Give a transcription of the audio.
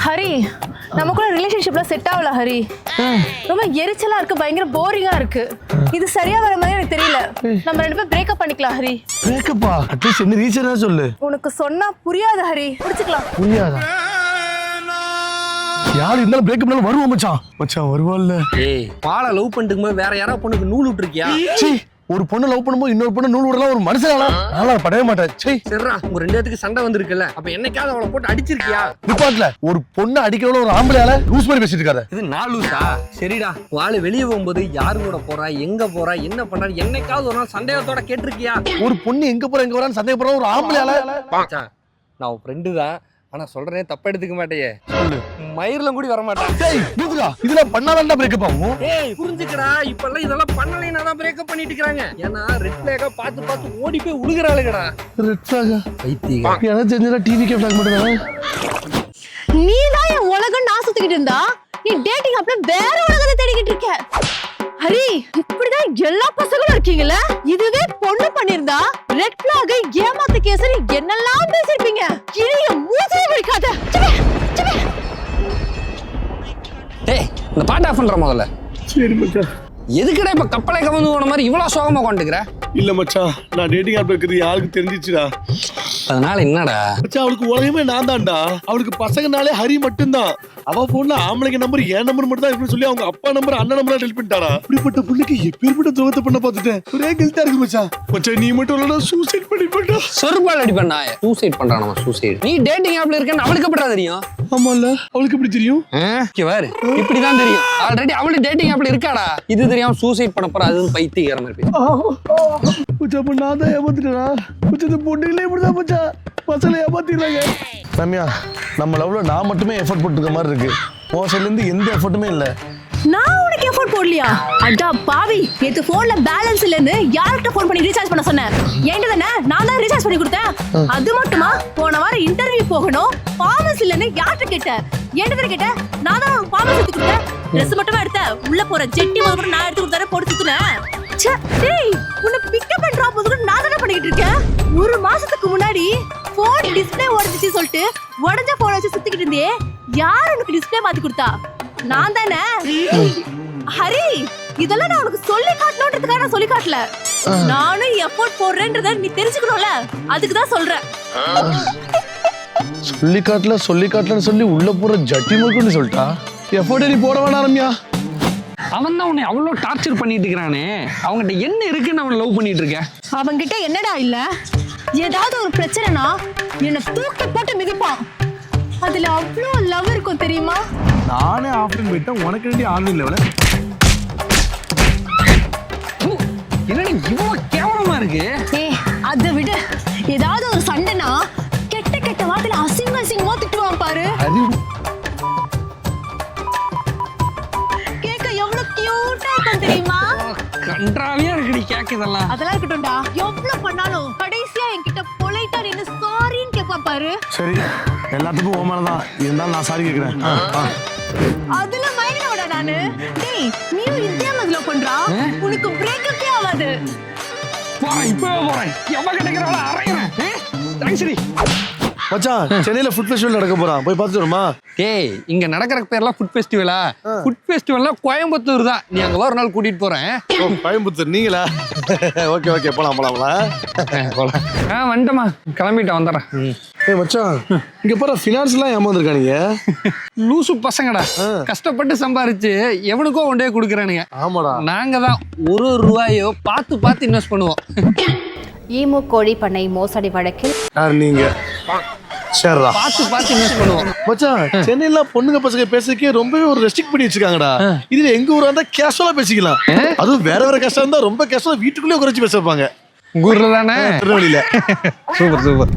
ஹரி, நமக்குள்ள ரிலேஷன்ஷிப்ல செட் ஆகல ஹரி. ரொம்ப எரிச்சலா இருக்கு, பயங்கர போரிங்கா இருக்கு. இது சரியா வர மாதிரி எனக்கு தெரியல. நம்ம ரெண்டு பேரும் பிரேக்கப் பண்ணிக்கலாம் ஹரி. பிரேக்கப்பா? அட்லீஸ்ட் என்ன ரீசனா சொல்லு. உனக்கு சொன்னா புரியாது ஹரி, முடிச்சுக்கலாம். புரியாதா? யாரு இருந்தாலும் பிரேக்கப் பண்ணாலும் வருவோம் மச்சான். மச்சான் வருவான்ல. ஏய், பாலை லவ் பண்ணிட்டு போது வேற யாரோ பொண்ணுக்கு நூல் விட்டுருக்கியா? ஒரு பொண்ணு லவ் பண்ணும்போது இன்னொரு பொண்ணு நூல் விடலாம் ஒரு மனுஷனா? நான் படவே மாட்டேன். சரிடா, உங்க ரெண்டு பேத்துக்கு சண்டை வந்திருக்குல்ல, அப்ப என்னைக்காவது அவளை போட்டு அடிச்சிருக்கியா? நிப்பாட்ல ஒரு பொண்ணு அடிக்கிறவள ஒரு ஆம்பளையால லூஸ் பண்ணி பேசிட்டு இருக்காரு. இது நான் லூசா? சரிடா, வாளு வெளியே போகும்போது யாரு கூட போறா, எங்க போறா, என்ன பண்றா, என்னைக்காவது ஒரு நாள் சந்தேகத்தோட கேட்டிருக்கியா? ஒரு பொண்ணு எங்க போற எங்க போறான்னு சந்தேகப்படுற ஒரு ஆம்பளையால? நான் உன் ஃப்ரெண்டு தான், ஆனா சொல்றேன் தப்ப எடுத்துக்க மாட்டேயே. மயிர்ல கூட வர மாட்டேன். டேய் இதுடா, இதெல்லாம் பண்ணாதான்டா பிரேக்கப் ஆகும். ஏய் புரிஞ்சுக்கடா, இப்பெல்லாம் இதெல்லாம் பண்ணலைனா தான் பிரேக்கப் பண்ணிட்டு இருக்காங்க. ஏன்னா ரெட் ஃபிளாக பார்த்து பார்த்து ஓடி போய் உழுகுறாளுங்கடா. ரெட் ஃபிளாக் பைத்தியம். எனக்கு தெரிஞ்சதா டிவிக்கே ஃபிளாக் மட்டும் தான். நீ தான் என் உலகம் நான் சுத்திக்கிட்டு இருந்தா, நீ டேட்டிங் ஆப்ல வேற உலகத்தை தேடிக்கிட்டு இருக்க. ஹரி, இப்படிதான் எல்லா பசங்களும் இருக்கீங்கல்ல? இதுவே பொண்ணு பண்ணிருந்தா ரெட் ஃபிளாக், ஏமாத்து கேஸ் என்னெல்லாம் பேசிருப்பீங்க. கிழிய மூச்சே வைக்காத. டேய், இந்த பாட்டு ஆஃப் பண்ற முதல்ல. சரி மச்சான். எதுக்குடா இப்ப கப்பலை கவர்ந்து போன மாதிரி இவ்வளவு சோகமா கொண்டுக்கிற? இல்ல மச்சான், நான் டேட்டிங் ஆப்ல இருக்கிறது யாருக்கு தெரிஞ்சிச்சுடா. அதனால என்னடா மச்சான், அவளுக்கு உலகமே நான் தான்டா. அவளுக்கு பசங்கனாலே ஹரி மட்டும்தான். அவ போன்ல ஆம்பளைங்க நம்பர் என் நம்பர் மட்டும் தான் இருக்குன்னு சொல்லி அவங்க அப்பா நம்பர் அண்ணன் நம்பர் டெலிட் பண்ணிட்டாரா. இப்படிப்பட்ட புள்ளைக்கு எப்பேற்பட்ட துரோகத்தை பண்ண பார்த்துட்டேன். ஒரே கில்ட்டா இருக்கு மச்சான். மச்சான் நீ மட்டும் இல்லடா, சூசைட் பண்ணிட்டா. சொர்பால் அடி பண்ணா சூசைட் பண்றான். நம்ம சூசைட். நீ டேட்டிங் ஆப்ல இருக்கேன்னு அவளுக்கு எப்படிடா தெரியும்? ஆமால, அவளுக்கு எப்படி தெரியும்? பாரு, இப்படிதான் தெரியும். ஆல்ரெடி அவளு டேட்டிங் ஆப்ல இருக்காடா. இது தெரியாம சூசைட் பண்ண போற, அது பைத்தியக்கார மாதிரி. மச்சான் நான் தான் ஏமாத்திட்டேனா? மச்சான் இந்த பொண்ணுங்களே இப்படிதான் மச்சான் பசங்களை ஏமாத்திடுறாங்க. ரம்யா, நம்ம லவ்ல நான் மட்டுமே எஃபர்ட் போட்டுருக்க மாதிரி இருக்கு. உன் சைடுல இருந்து எந்த எஃபர்ட்டுமே இல்ல. நான் உனக்கு எஃபோர்ட் போடலையா? அடா பாவி, நேத்து போன்ல பேலன்ஸ் இல்லன்னு யார்கிட்ட போன் பண்ணி ரீசார்ஜ் பண்ண சொன்னேன்? ஏன்டா தானே நான் தான் ரீசார்ஜ் பண்ணி கொடுத்தேன். அது மட்டுமா, போன வாரம் இன்டர்வியூ போகணும், ஃபார்மஸ் இல்லன்னு யார்கிட்ட கேட்டேன்? ஏன்டா கேட்ட? நான் தான் ஃபார்மஸ் எடுத்து கொடுத்தேன். ட்ரெஸ் மட்டும் எடுத்தேன், உள்ள போற ஜெட்டி முதல்ல நான் எடுத்து கொடுத்தாரு, போட்டு சுத்துனேன். டேய், உன்னை பிக்கப் அண்ட் டிராப் முதல்ல நான் தானே பண்ணிக்கிட்டு இருக்கேன். ஒரு மாசத்துக்கு முன்னாடி போன் டிஸ்ப்ளே உடைஞ்சிச்சு சொல்லிட்டு உடஞ்ச போன் வச்சு சுத்திக்கிட்டு இருந்தே, யார் உனக்கு டிஸ்ப்ளே மாத்தி கொடுத்தா? நான் தானே. ஹரி, இதெல்லாம் நான் உனக்கு சொல்லி காட்டணும்ன்றதுக்காக நான் சொல்லி காட்டல. நானும் எஃபோர்ட் போடுறேன்றத நீ தெரிஞ்சுக்கணும்ல, அதுக்கு தான் சொல்றேன். சொல்லி காட்டலன்னு சொல்லி உள்ள போற ஜட்டி முறுக்குன்னு சொல்லிட்டா. எஃபோர்ட் நீ போட வேணாம் ரம்யா. அவன் தான் உன்னை அவ்வளவு டார்ச்சர் பண்ணிட்டு இருக்கிறானே. அவங்ககிட்ட என்ன இருக்குன்னு அவன் லவ் பண்ணிட்டு இருக்க? அவன்கிட்ட என்னடா இல்ல? ஏதாவது ஒரு பிரச்சனைனா என்ன தூக்கி போட்டு மிதிப்பான். அதுல அவ்வளோ லவ் இருக்கும் தெரியுமா? நானே ஆஃப்லைன் போயிட்டேன், உனக்கு வேண்டிய ஆன்லைன் லெவல. என்னடி இவ்வளவு கேவலமா இருக்கு? அதை விட ஏதாவது ஒரு சண்டைனா கெட்ட கெட்ட வார்த்தையில அசிங்கமா திட்டுவான் பாரு. கேட்க எவ்வளவு கியூட்டா இருக்கும் தெரியுமா? கன்றாவியா இருக்குடி கேக்குதெல்லாம். அதெல்லாம் இருக்கட்டும்டா, எவ்வளவு பண்ணாலும் கடைசியா என்கிட்ட பொலைட்டா நின்னு சாரின்னு கேட்பான் பாரு. சரி, எல்லாத்துக்கும் ஓமனதான் இருந்தாலும் நான் சாரி கேக்குறேன். அதுல மயங்கினவடா நானு. டேய், நீயும் இதே மாதிரி லவ் பண்றா, உனக்கு பிரேக்கப்பே ஆகாது. போறேன், இப்போ போறேன். எவ்வளவு கிடைக்கிறவள அறையறேன். சரி மச்சான், சென்னையில ஃபுட் ஃபெஸ்டிவல் நடக்க போறான், போய் பார்த்துட்டு வருமா? டேய், இங்க நடக்கிற பேர்லாம் ஃபுட் ஃபெஸ்டிவலா? ஃபுட் ஃபெஸ்டிவல்னா கோயம்புத்தூர் தான். நீ அங்க ஒரு நாள் கூட்டிட்டு போறேன். கோயம்புத்தூர் நீங்களா? ஓகே ஓகே, போலாம் போலாம் போலாம். வந்துட்டமா, கிளம்பிட்டு வந்துடுறேன். ஏய் மச்சான், இங்க போற ஃபினான்ஸ் எல்லாம் ஏமாந்துருக்கானுங்க. லூசு பசங்கடா, கஷ்டப்பட்டு சம்பாரிச்சு எவனுக்கோ கொண்டே கொடுக்குறானுங்க. ஆமாடா, நாங்க தான் ஒரு ரூபாயோ பார்த்து பார்த்து இன்வெஸ்ட் பண்ணுவோம். ஈமு கோழி பண்ணை மோசடி வழக்கில் யார் நீங்க? சரிடா, பார்த்து பார்த்து இன்வெஸ்ட் பண்ணுவோம். மச்சான், சென்னையில பொண்ணுங்க பசங்க பேசுறதுக்கே ரொம்பவே ஒரு ரெஸ்ட்ரிக்ட் பண்ணி வச்சிருக்காங்கடா. இதுல எங்க ஊரா இருந்தா கேஷுவலா பேசிக்கலாம். அதுவும் வேற வேற கஷ்டம் இருந்தா ரொம்ப கேஷுவலா வீட்டுக்குள்ளேயே குறைச்சு பேச வைப்பாங்க. ஊர்ல தானே. திருநெல்வேலியில. Super super.